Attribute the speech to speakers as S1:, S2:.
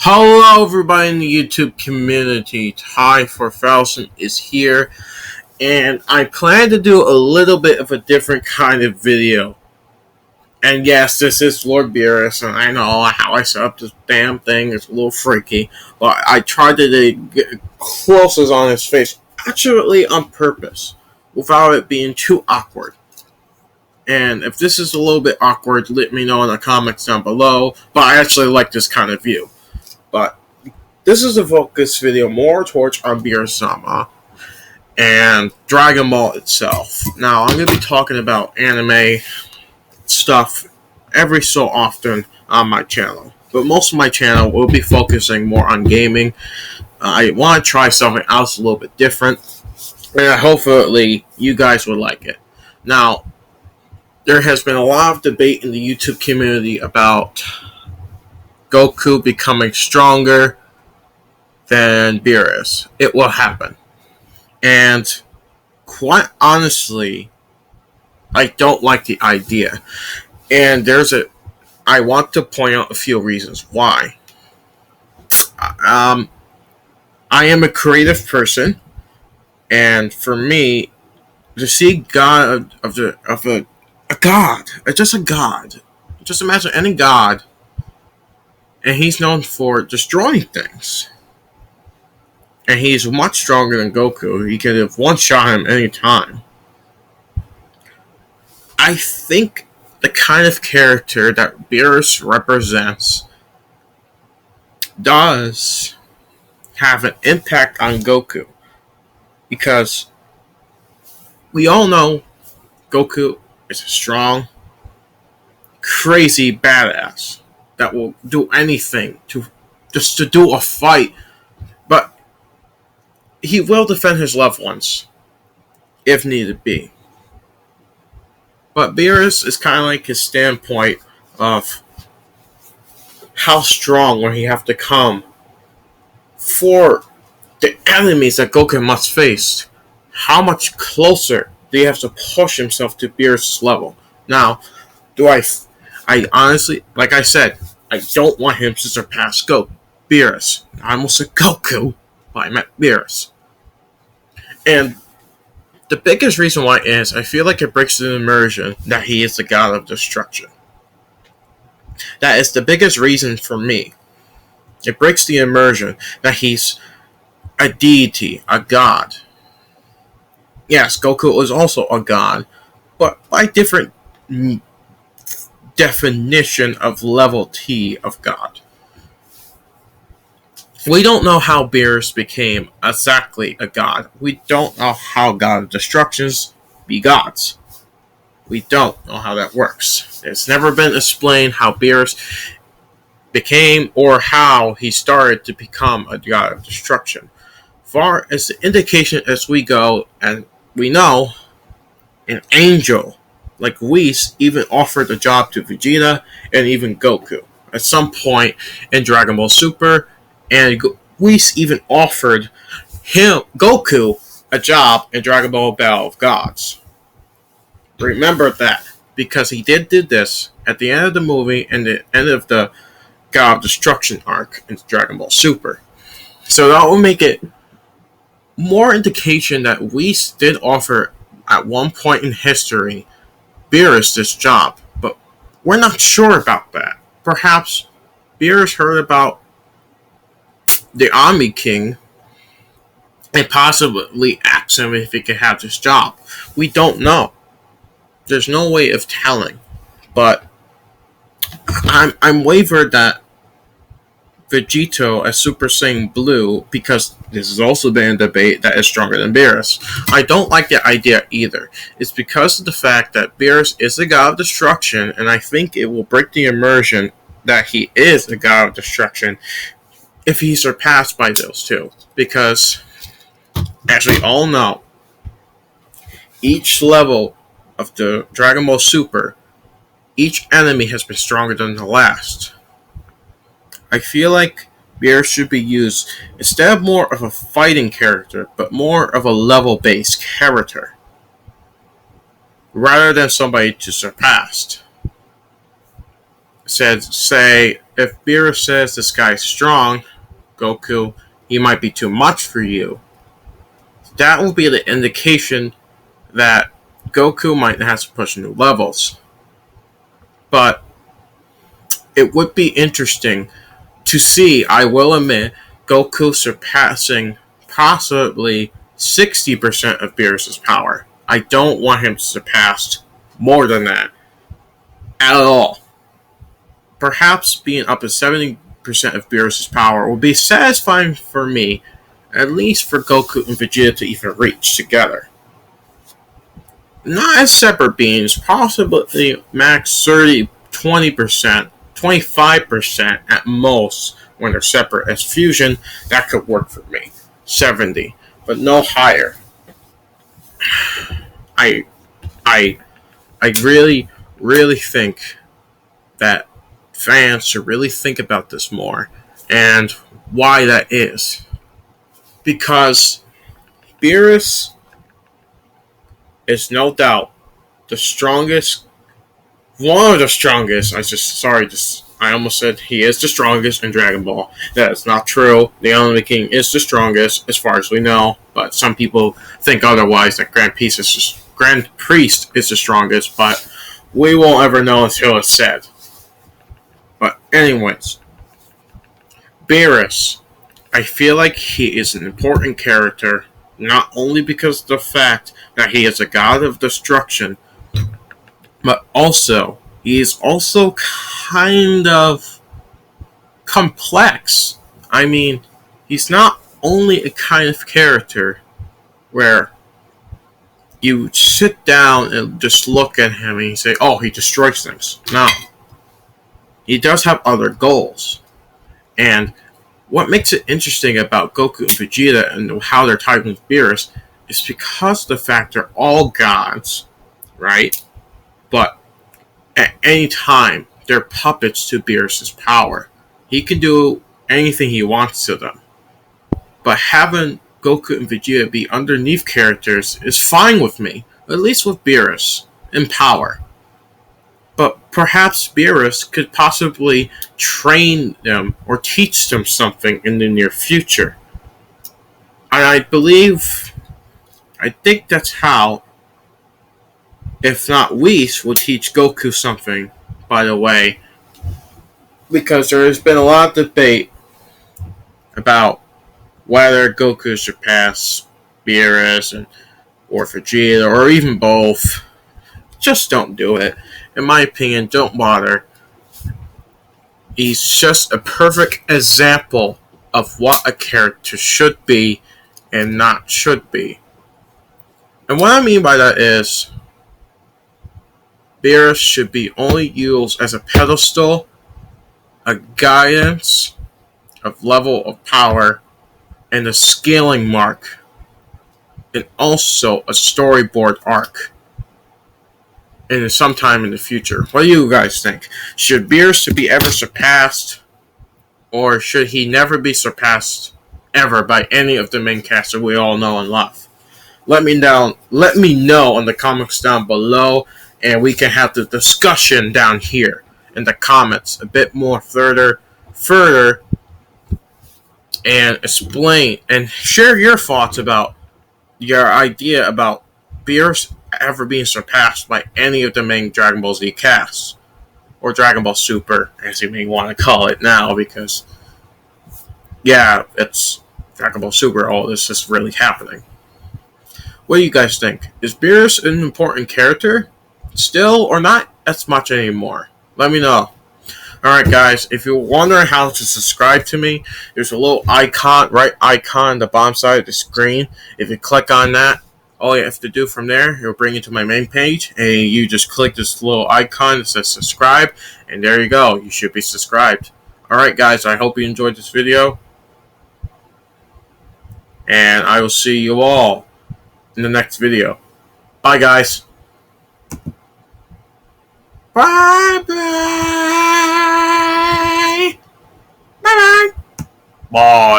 S1: Hello, everybody in the YouTube community. Ty 4000 is here, and I plan to do a little bit of a different kind of video. And yes, this is Lord Berrus, and I know how I set up this damn thing is a little freaky, but I tried to get closest on his face, actually on purpose, without it being too awkward. And if this is a little bit awkward, let me know in the comments down below, but I actually like this kind of view. But this is a focus video more towards Berrus and Dragon Ball itself. Now, I'm going to be talking about anime stuff every so often on my channel. But most of my channel will be focusing more on gaming. I want to try something else a little bit different. And hopefully you guys would like it. Now, there has been a lot of debate in the YouTube community about Goku becoming stronger than Berrus. It will happen. And quite honestly, I don't like the idea. And I want to point out a few reasons why. I am a creative person, and for me, to see God just a god. Just imagine any god, and he's known for destroying things. And he's much stronger than Goku. He could have one-shot him any time. I think the kind of character that Berrus represents does have an impact on Goku. Because we all know Goku is a strong, crazy badass that will do anything to do a fight. But he will defend his loved ones, if needed be. But Berrus is kind of like his standpoint of how strong will he have to come for the enemies that Goku must face. How much closer do you have to push himself to Berrus' level? Now, I honestly, like I said, I don't want him to surpass Berrus. I almost said Goku, but I meant Berrus. And the biggest reason why is I feel like it breaks the immersion that he is the god of destruction. That is the biggest reason for me. It breaks the immersion that he's a deity, a god. Yes, Goku is also a god, but by different definition of level T of god. We don't know how Berrus became exactly a god. We don't know how God of Destructions be gods. We don't know how that works. It's never been explained how Berrus became or how he started to become a god of destruction. Far as the indication as we go, and we know, an angel like Whis even offered a job to Vegeta and even Goku. At some point in Dragon Ball Super, and Whis even offered Goku, a job in Dragon Ball Battle of Gods. Remember that, because he did this at the end of the movie and the end of the God of Destruction arc in Dragon Ball Super. So that will make it more indication that Whis did offer at one point in history Berrus this job, but we're not sure about that. Perhaps Berrus heard about the Army King and possibly asked him if he could have this job. We don't know. There's no way of telling. But I'm wavered that Vegeta as Super Saiyan Blue, because this has also been a debate, that is stronger than Berrus. I don't like the idea either. It's because of the fact that Berrus is the god of destruction, and I think it will break the immersion that he is the god of destruction if he's surpassed by those two. Because, as we all know, each level of the Dragon Ball Super, each enemy has been stronger than the last. I feel like Berrus should be used instead of more of a fighting character, but more of a level-based character, rather than somebody to surpass. Say if Berrus says this guy's strong, Goku, he might be too much for you, that will be the indication that Goku might have to push new levels. But it would be interesting to see, I will admit, Goku surpassing possibly 60% of Beerus' power. I don't want him to surpass more than that at all. Perhaps being up to 70% of Beerus' power will be satisfying for me, at least for Goku and Vegeta to even reach together. Not as separate beings, possibly max 30, 20%, 25% at most when they're separate as fusion, that could work for me. 70, but no higher. I I I really think that fans should really think about this more and why that is. Because Beerus is no doubt the strongest, one of the strongest. I almost said he is the strongest in Dragon Ball. That is not true. The Enemy King is the strongest, as far as we know, but some people think otherwise, that Grand Priest is the strongest, but we won't ever know until it's said. But anyways, Berrus, I feel like he is an important character, not only because of the fact that he is a god of destruction, but also he is also kind of complex. I mean, he's not only a kind of character where you sit down and just look at him and you say, oh, he destroys things. No. He does have other goals. And what makes it interesting about Goku and Vegeta and how they're tied with Beerus is because of the fact they're all gods, right? But at any time, they're puppets to Beerus' power. He can do anything he wants to them. But having Goku and Vegeta be underneath characters is fine with me, at least with Berrus, in power. But perhaps Berrus could possibly train them or teach them something in the near future. And I think that's how, if not Whis, will teach Goku something, by the way, because there has been a lot of debate about whether Goku should pass Berrus or Vegeta, or even both. Just don't do it. In my opinion, don't bother. He's just a perfect example of what a character should be and not should be. And what I mean by that is, Berrus should be only used as a pedestal, a guidance of level of power, and a scaling mark, and also a storyboard arc. And sometime in the future. What do you guys think? Should Berrus be ever surpassed, or should he never be surpassed ever by any of the main cast that we all know and love? Let me know in the comments down below, and we can have the discussion down here in the comments a bit more further, and explain and share your thoughts about your idea about Berrus ever being surpassed by any of the main Dragon Ball Z casts, or Dragon Ball Super, as you may want to call it now, because yeah, it's Dragon Ball Super. All this is really happening. What do you guys think? Is Berrus an important character still, or not as much anymore? Let me know. Alright guys, if you're wondering how to subscribe to me, there's a little right icon on the bottom side of the screen. If you click on that, all you have to do from there, it'll bring you to my main page, and you just click this little icon that says subscribe, and there you go. You should be subscribed. Alright guys, I hope you enjoyed this video, and I will see you all in the next video. Bye guys. Bye bye. Bye bye. Bye.